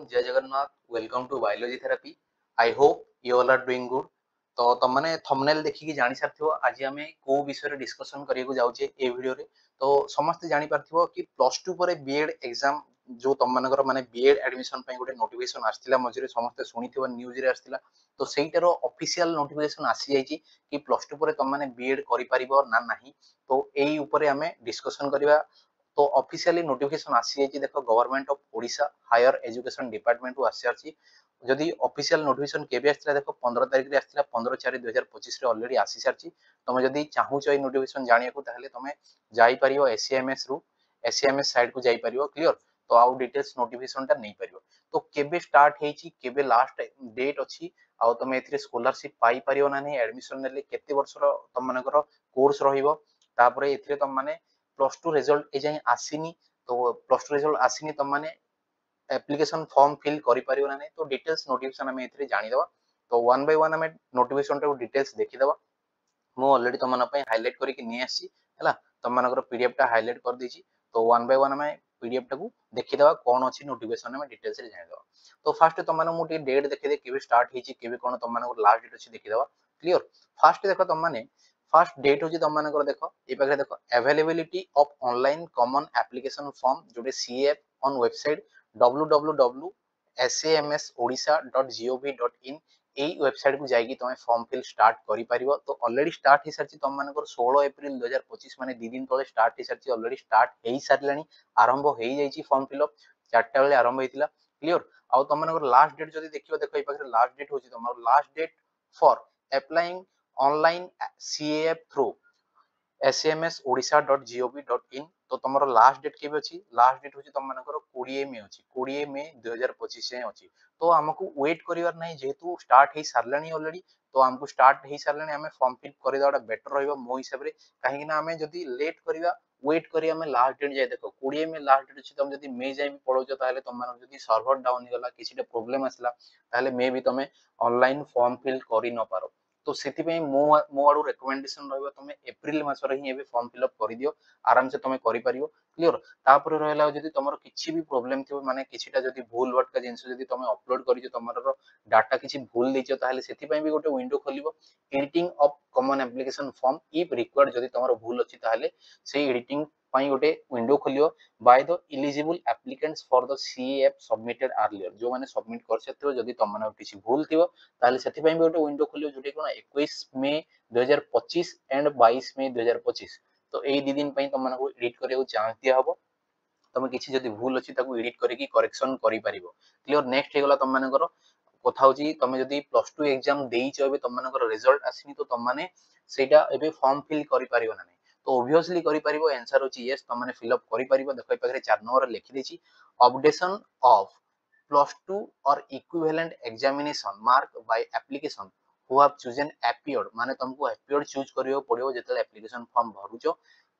Everyone Jai Jagannath welcome to biology therapy. I hope you all are doing good. तो तुमने thumbnail देखिकी जानि सारथिबो आज आमे को विषय डिस्कशन करियको जाउचे ए वीडियो रे। तो समस्त जानि पारथिबो कि प्लस 2 पर बीएड एग्जाम जो तुम मानकर माने बीएड एडमिशन पई गोटे नोटिफिकेशन आस्थिला मझिरे समस्त सुनिथिबो न्यूज रे आस्थिला। तो सेइटार ऑफिशियल नोटिफिकेशन आसी जाईची कि प्लस 2 पर तुम माने बीएड करि परिबो ना नाही। तो एई ऊपर आमे डिस्कशन करिवा। तो ऑफिशियली नोटिफिकेशन आसी जाइए देख government of Odisha higher education department को आसी जदि ऑफिशियल नोटिफिकेशन केबे आसला देख 15 तारिख रे आसला 15/4/2025 रे ऑलरेडी आसी सारची। तुम जदि चाहूच ए नोटिफिकेशन जानिया को ताहले तुम जाई परियो एससीएमएस रु एससीएमएस साइट को जाई परियो क्लियर। तो आउ डिटेल्स नोटिफिकेशन ता नहीं परियो। तो केबे स्टार्ट हेची केबे लास्ट डेट अछि आउ तुम एथिरे स्कॉलरशिप पाई परियो ना नहीं एडमिशन नेले केते वर्ष रो तुम मानकर कोर्स रहिबो तापरे एथिरे तुम माने प्लस 2 रिजल्ट ए जाई आसीनी। तो प्लस 2 रिजल्ट आसीनी तुम माने एप्लिकेशन फॉर्म फिल करि परियो ना नहीं। तो डिटेल्स नोटिफिकेशन हमें एथिरे जानि दवा। तो वन बाय वन हमें नोटिफिकेशन टा डिटेल्स देखि दवा। मु ऑलरेडी तुम मन पई हाइलाइट करिक नि आसी हला तुम मानकर पीडीएफ टा हाइलाइट कर देछि। तो वन बाय वन हमें पीडीएफ टा को देखि दवा कोन अछि नोटिफिकेशन में डिटेल्स रे जानि दवा। तो फर्स्ट तुम माने मु टी डेट देखि दे केबे स्टार्ट हेछि केबे कोन तुम मानकर लास्ट डेट अछि देखि दवा क्लियर। फर्स्ट देखो तुम माने फर्स्ट डेट होची तुम मानकर देखो ए पाखे देखो availability of online common application form Jote CF on website www.samsodisha.gov.in AE website को जाइए तुम फॉर्म फिल स्टार्ट करि परिबो। तो ऑलरेडी स्टार्ट हो सारछि तुम मानकर 16 एप्रिल 2025 माने 2 दिन तले स्टार्ट हो सारछि ऑलरेडी स्टार्ट हेई सारलानी आरंभ हेई जाइछि फॉर्म फिलअप 4टा बेले आरंभ हेतिला क्लियर। आउ तुम मानकर लास्ट डेट जदि देखिबो देखो ए पाखे लास्ट डेट होची तुम last date for applying online CF through sms.odisha.gov.in। तो तुम लास्ट डेट केबे अछि लास्ट डेट होची तुम मानकर 20 मे अछि 20 मे 2025 में अछि। तो हमकु वेट करिवार नै जेहेतु स्टार्ट हे सारलानी ऑलरेडी। तो हमकु स्टार्ट हे सारलानी हमें फॉर्म फिल करि दाटा बेटर रहइबो मो हिसाब रे। काहे कि ना हमें जदि लेट करिवा वेट करी हमें लास्ट डेट जाय देखो 20 में लास्ट डेट अछि तुम जदि मे जाय भी पढौछ ताले तुम मानकर जदि सर्वर डाउन हे गला किछिटा प्रॉब्लम आसला ताले मे भी तुम ऑनलाइन फॉर्म फिल करि न पारो। तो सेति पे मो आडू रिकमेंडेशन रहबो तुम एप्रिल मास रे ही एबे फॉर्म फिल अप करि दियो आराम से तुम करि परियो क्लियर। तापर रहला जदि तुमरो किछि भी प्रॉब्लम थिबो माने किछिटा जदि भूल भटका जिंस जदि तुम अपलोड करिजो तुमरो डाटा किछि भूल दैछो ताले सेति पे भी गोटे विंडो खोलिबो editing of common application form if required जदि तुमरो भूल अछि ताले से एडिटिंग पई गोटे विंडो खोलियो by the eligible applicants for the CF submitted earlier जो माने सबमिट कर सेथिबो जदि तुम माने किछि भूल थिबो ताले सेति पे भी गोटे विंडो खोलियो जोटे कोन 21 मे 2025 एंड 22 मे 2025। तो एई दी दिन पई तुम मानको एडिट करियो चांस दिया हबो तुम किछि जदि भूल अछि ताकू एडिट करिकि करेक्शन करि परिबो क्लियर। नेक्स्ट हे गला तुम मानकर कथा होची तुम जदि प्लस 2 एग्जाम देइछ एबे तुम मानकर रिजल्ट आसिनी तो तुम माने सेटा एबे फॉर्म फिल करि परिबो ना। तो ऑब्वियसली करि परिबो आंसर होची यस तुम माने फिल अप करि परिबो। देखो ए पाखरे 4 नंबर लिखि देछि अपडेशन ऑफ प्लस 2 और equivalent examination mark by application who have chosen appeared माने तुमको एपियर्ड चूज करियो पड़ियो जेतले एप्लीकेशन फॉर्म भरुचो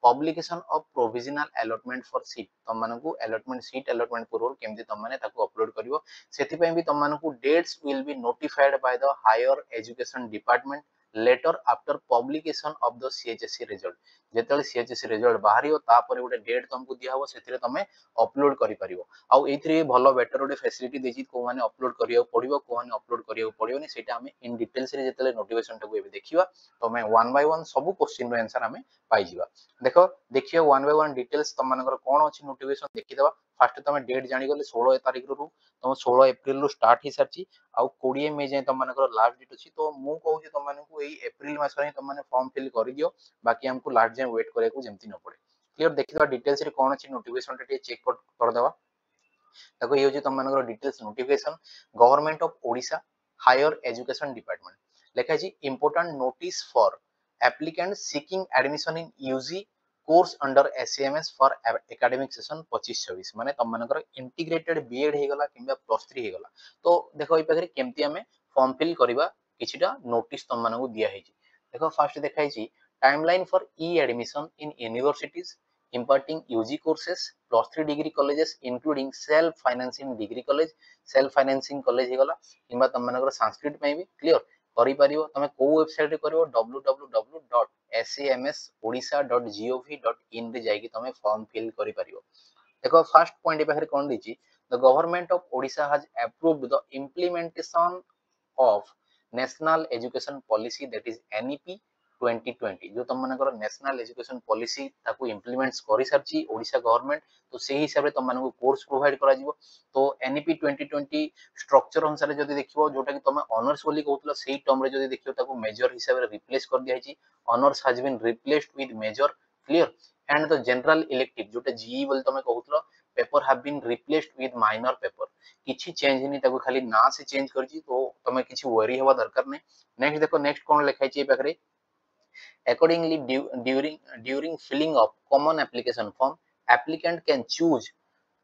publication of provisional allotment for seat तुम मानकु अलॉटमेंट सीट अलॉटमेंट पूर्व केमती तुम माने ताको अपलोड करियो सेति पई भी तुम मानकु dates will be notified by the higher education department later after publication of the CHSC result. जेतले सीएचएससी रिजल्ट बाहरियो तापर गोटे डेट तुमको दिया हबो सेतिरे तुमे अपलोड करि परियो। आउ एथरे भलो बेटर गोटे फैसिलिटी देछि को माने अपलोड करियो पड़िबो को माने अपलोड करियो पड़ियोनी सेटा हमें इन डिटेल्स रे जेतले नोटिफिकेशन टाको एबे देखिबा तो मैं वन बाय वन सब क्वेश्चन रो आंसर हमें पाई जिबा। देखो देखियो वन बाय वन डिटेल्स तुम मानकर कोन अछि नोटिफिकेशन देखि दबा। फर्स्ट तुम डेट जानि गले 16 तारिख रु तुम 16 एप्रिल रु स्टार्ट ही सरची आउ 20 मे जे तुम मानकर लास्ट डेट अछि। तो मु कहू जे तुम मानकु एई एप्रिल मास रे तुम माने फॉर्म फिल करि दियो बाकी हमको लास्ट जे वेट करे को जेमति न पड़े क्लियर। देखि दबा डिटेल्स रे कोन अछि नोटिफिकेशन टे चेक कर दबा। देखो ये होची तुम मानकर details notification government of Odisha higher education department लेखा छी important notice for applicant seeking admission in UG course under SMS for academic session 25-26 माने तुम मानकर इंटीग्रेटेड बीएड हे गला किबा प्लस 3 हे गला। तो देखो ए पाखरे केमती हमें फॉर्म फिल करबा किछिटा नोटिस तुम मानकु दिया हेची। देखो फर्स्ट देखाई छी timeline for E admission in universities imparting UG courses plus 3 degree colleges including self financing degree college self financing college हे गला किबा तुम मानकर संस्कृत में भी क्लियर करि परियो तमे को वेबसाइट रे करियो www.samsodisha.gov.in रे जाई कि तमे फॉर्म फिल करि परियो। देखो फर्स्ट पॉइंट पाखे कौन दीची the government of Odisha has approved the implementation of national education policy that is NEP 2020 जो तुम मानकर नेशनल एजुकेशन पॉलिसी ताको इम्प्लीमेंट्स करि सारची ओडिशा गवर्नमेंट तो से हिसाब रे तुम मानको कोर्स प्रोवाइड करा जिवो तो एनईपी 2020 स्ट्रक्चर अनुसार जदी देखिबो जोटा कि तुम ऑनर्स बोली कहउतलो सेही टर्म रे जदी देखिबो ताको मेजर हिसाब रे रिप्लेस कर दिया हिची honours has been replaced with major clear and the general elective जोटा जीई बोली तुम कहउतलो paper have been replaced with minor paper किछि चेंज नहीं ताको खाली ना से चेंज करछि तो तमे किछि वरी हेबा दरकार नै नेक्स्ट देखो नेक्स्ट कोन लिखाइ छि पाखरे accordingly during filling of common application form applicant can choose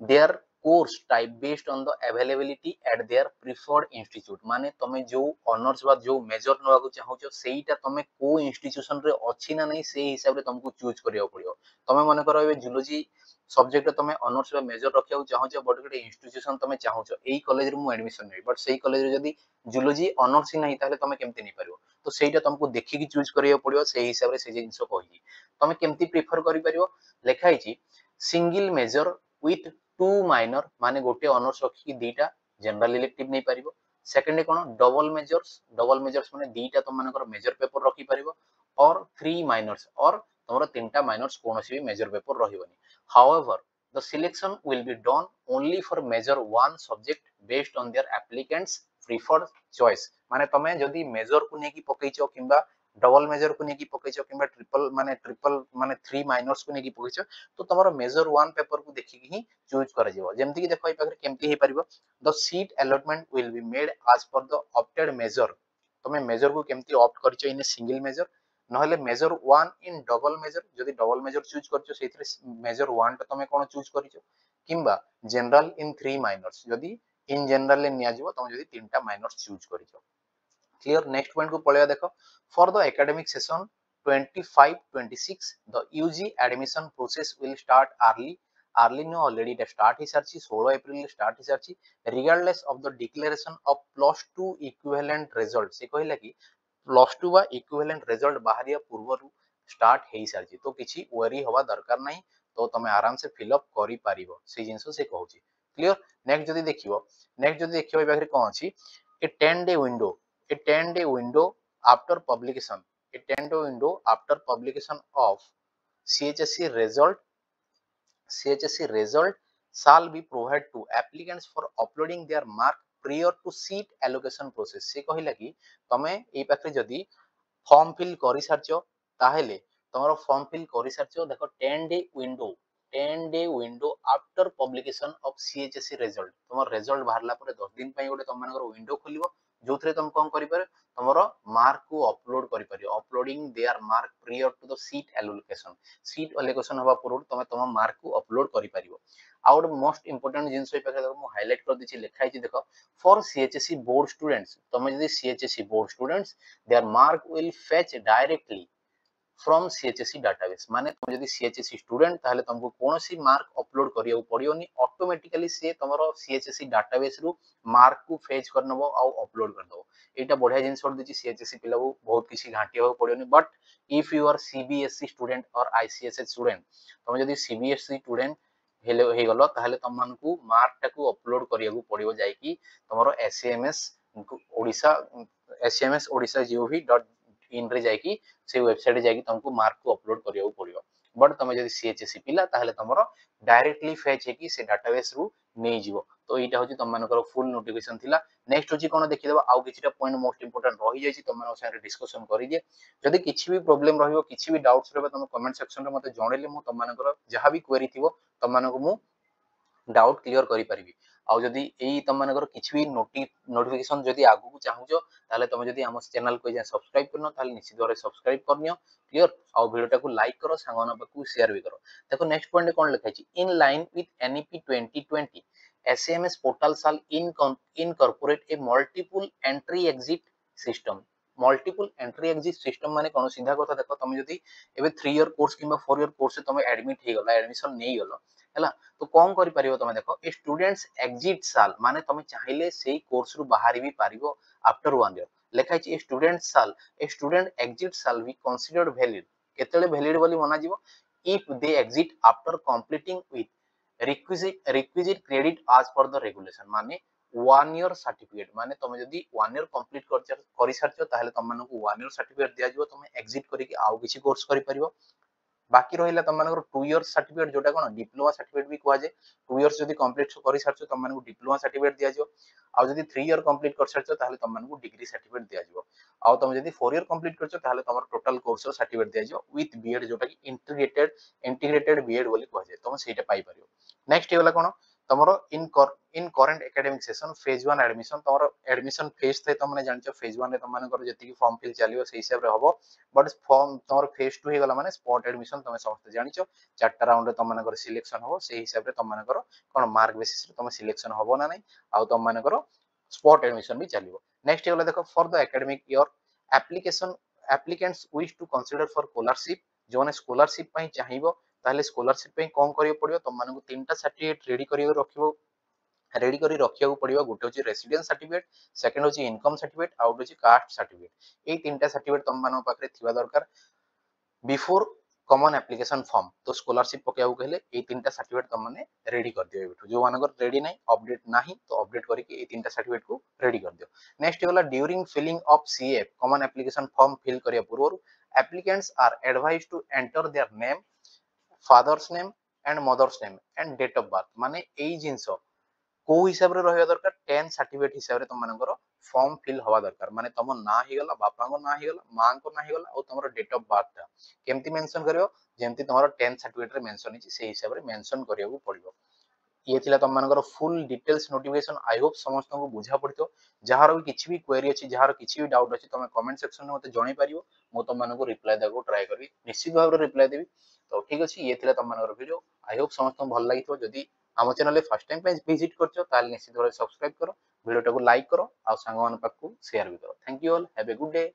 their course type based on the availability at their preferred institute माने तमे जो ऑनर्स बा जो मेजर नवा को चाहूचो सेईटा तमे को इंस्टीट्यूशन रे अछि ना नै से हिसाब रे तुमको चूज करियो पड़ियो तमे माने करो ए जूलॉजी सब्जेक्ट तमे ऑनर्स बा मेजर रखियो चाहूचो बट गोटे इंस्टीट्यूशन तमे चाहूचो एई कॉलेज रे मु एडमिशन नै बट सेई कॉलेज रे जदी जूलॉजी ऑनर्स ही नै ताले तमे केमति नै परियो तो सेईटा तुमको देखि की चूज करियो पड़ियो सेई हिसाब रे से जिंसो कहि तमे केमति प्रेफर करि परियो लेखाइ छि single major with two minor माने गोटे ऑनर्स रखी दीटा जनरल इलेक्टिव नहीं पारिबो सेकंड कोन डबल मेजर्स माने दीटा तुम मानकर मेजर पेपर रखी पारिबो और थ्री माइनर्स और तमरो तीनटा माइनर्स कोनोसी भी मेजर पेपर रहिबोनी however the selection will be done only for major one subject based on their applicants preferred choice माने तमे जदी मेजर को नेकी पकैचो किंबा डबल मेजर को नेकी पकैचो किंबा ट्रिपल माने थ्री माइनर्स को नेकी पकैचो तो तमरो मेजर वन पेपर को देखि ही चूज कर जिवो जेमति कि देखो ए पाखरे केमति हे परिबो the seat allotment will be made as per the opted major तमे मेजर को केमति ऑप्ट करचो इन सिंगल मेजर नहले major one in double major जदी डबल मेजर चूज करचो सेथिरे मेजर वन टा तमे कोन चूज करिचो किंबा जनरल इन थ्री माइनर्स जदी इन जनरल ले निया जिवो तमे जदी तीनटा माइनर्स चूज करिचो क्लियर नेक्स्ट पॉइंट को पळेया देखो for the academic session 25-26 the UG admission process will start early no already it start hi sarchi 16 April start hi sarchi regardless of the declaration of plus 2 equivalent result से कहला कि plus two बा equivalent result बाहरिया पूर्वरु start हेई सारछि तो किछि worry हवा दरकार नाही तो तमे आराम से फिल अप करि पारिबो से जिंसो से कहूची क्लियर नेक्स्ट जदी देखिबो बाखरे कोन अछि ए 10 day window a 10-day window after publication a 10-day window after publication of CHSE result shall be provided to applicants for uploading their mark prior to seat allocation process से कहिला कि तमे ए पाखरे जदी form fill करि सारचो ताहेले तमरो form fill करि सारचो देखो 10 day window after publication of CHSC result तमर रिजल्ट बाहरला परे 10 दिन पई गोटे तम मानकर विंडो खोलिबो जोथरे तुम कोन करि पारे तमरो मार्क को अपलोड करि पारियो uploading their mark prior to the seat allocation हवा पूर्व तमे तम मार्क को अपलोड करि पारियो आउट मोस्ट इंपोर्टेंट जिंस पे पाखे मु हाइलाइट कर दिछि लिखाइ छि देखो फॉर सीएचएससी बोर्ड स्टूडेंट्स तमे जदी CHSC board students their mark will fetch directly from CHSE database माने तुम जदी CHSE स्टूडेंट ताहले तुमको कोनोसी मार्क अपलोड करियो पड़ियोनी ऑटोमेटिकली से तमरो CHSE डाटाबेस रु मार्क को फेच करनबो आ अपलोड कर दो एटा बढ़िया जिंस छोड़ दिछि CHSE पिला को बहुत किसी घाटिया पड़ियोनी but if you are CBSE student or ICSE student तुम जदी CBSE स्टूडेंट हेले हे गलो ताहले तुम मानकू मार्क टाकू अपलोड करियो पड़ियो जाई कि तमरो SAMS ओडिसा SMS odisha.gov.in रे जाई से वेबसाइट जाई तुमको मार्क को अपलोड करियो पड़ियो बट तमे जदी CHSE पिला ताहले तमरो डायरेक्टली फेच हे कि से डाटाबेस रु नै जिवो तो एटा होची तम मानकर फुल नोटिफिकेशन थिला नेक्स्ट होची कोन देखि देबा आउ किछिटा पॉइंट मोस्ट इंपोर्टेंट रहि जाई छि तम मानक साथे डिस्कशन करि दिए जदी किछि भी प्रॉब्लम रहियो किछि भी डाउट्स रहबा तम कमेंट सेक्शन रे मते जणैले मु तम मानकर जहां भी क्वेरी थिवो तम मानक मु डाउट क्लियर करि परिबी आउ जदी एई तम मानकर किछि भी नोटिफिकेशन जदी आगु को चाहूजो ताले तमे जदी हम चैनल को जे सब्सक्राइब करनो ताले निश्चित भाबे सब्सक्राइब करनियो क्लियर आउ वीडियो टाको लाइक करो सांगना पाकू शेयर भी करो देखो नेक्स्ट पॉइंट कोन लिखा छि in line with NEP 2020 SMS portal shall incorporate A multiple entry exit system माने कोन सीधा कथा देखो तमे जदी एबे 3 ईयर कोर्स किबा 4 ईयर कोर्स से तमे एडमिट हे गला एडमिशन नै गलो हैला तो कोन करि परिबो तमे देखो ए स्टूडेंट्स एग्जिट साल माने तमे चाहिले सेही कोर्स रु बाहरी भी पारिबो आफ्टर 1 ईयर लेखाइ छि ए स्टूडेंट एग्जिट साल बी कंसीडर्ड वैलिड केतले वैलिड बोली मना जिवो if they exit after completing with requisite credit आज पर द रेगुलेशन माने 1 ईयर सर्टिफिकेट माने तुम जदी 1 ईयर कंप्लीट कर सारछ ताहले तुम मानकु 1 ईयर सर्टिफिकेट दिया जिवो तुम एग्जिट करिक आउ किछि कोर्स करि परिबो बाकी रहिला तुम मानकर 2 इयर्स सर्टिफिकेट जोटा कोन डिप्लोमा सर्टिफिकेट भी कुआ जे 2 इयर्स जदी कंप्लीट करि सारछ तुम मानकु डिप्लोमा सर्टिफिकेट दिया जिवो आ जदी 3 इयर कंप्लीट कर सारछ ताहले तुम मानकु डिग्री सर्टिफिकेट दिया जिवो आ तुम जदी 4 इयर कंप्लीट करछ ताहले तुमर टोटल कोर्स रो सर्टिफिकेट दिया जिवो विथ बीएड जोटा कि इंटीग्रेटेड बीएड बोली कुआ जे तुम सेटा पाई परियो नेक्स्ट हेला कोन तमरो in current academic session phase 1 admission तमरो एडमिशन फेज थे तुमने जानछो फेज 1 रे तुम मानकर जति फॉर्म फिल चलियो सेही हिसाब रे हबो बट फॉर्म तमरो फेज 2 हे गला माने स्पॉट एडमिशन तुम समस्त जानछो चारटा राउंड रे तुम मानकर सिलेक्शन हबो सेही हिसाब रे तुम मानकर कोन मार्क बेसिस रे तुम सिलेक्शन हबो ना नै आ तुम मानकर स्पॉट एडमिशन भी चलियो नेक्स्ट हेला देखो for the academic year application applicants wish to consider for scholarship जो ने स्कॉलरशिप पई चाहिबो ताहले स्कॉलरशिप पई कोन करियो पड़ियो तुम मानकु तीनटा सर्टिफिकेट रेडी करियो रखिबो रेडी करी रखिया पड़ियो गोटे होची रेसिडेंस सर्टिफिकेट सेकंड होची इनकम सर्टिफिकेट आउट होची कास्ट सर्टिफिकेट ए तीनटा सर्टिफिकेट तुम मानो पाखरे थिबा दरकार बिफोर कॉमन एप्लीकेशन फॉर्म तो स्कॉलरशिप पकेयाउ कहले ए तीनटा सर्टिफिकेट तुम माने रेडी कर दियो एबिठु जो मानकर रेडी नै अपडेट नाही तो अपडेट करके ए तीनटा सर्टिफिकेट को रेडी कर दियो नेक्स्ट होला during filling of CF common application form fill करिया पूर्व applicants are advised to enter their name father's name and mother's name and date of birth माने एई जिंसो को हिसाब रे रहया दरकार 10 सर्टिफिकेट हिसाब रे तुम मानकर फॉर्म फिल हवा दरकार माने तुम ना ही गला बापा को ना ही गला मां को ना ही गला और तुमरो डेट ऑफ बर्थ था केमती मेंशन करियो जेमती तुमरो 10 सर्टिफिकेट रे मेंशन हिची से हिसाब रे मेंशन करियो पड़िबो ये थिला तुम मानकर full details notification I hope समस्त को बुझा पड़तो जहार भी किछि भी क्वेरी अछि जहार किछि भी डाउट अछि तुम कमेंट सेक्शन में मते जणाई परियो मो तुम मानको रिप्लाई देको ट्राई करबी निश्चित भाव रे रिप्लाई देबी तो ठीक अछि ये थिला तुम मानकर वीडियो आई होप समस्त को भल लागितो जदी आम चैनल फर्स्ट टाइम पे विजिट करछो ताल निश्चित भाव सब्सक्राइब करो वीडियो को लाइक करो आ संग मान पाखु शेयर भी करो thank you all have a good day.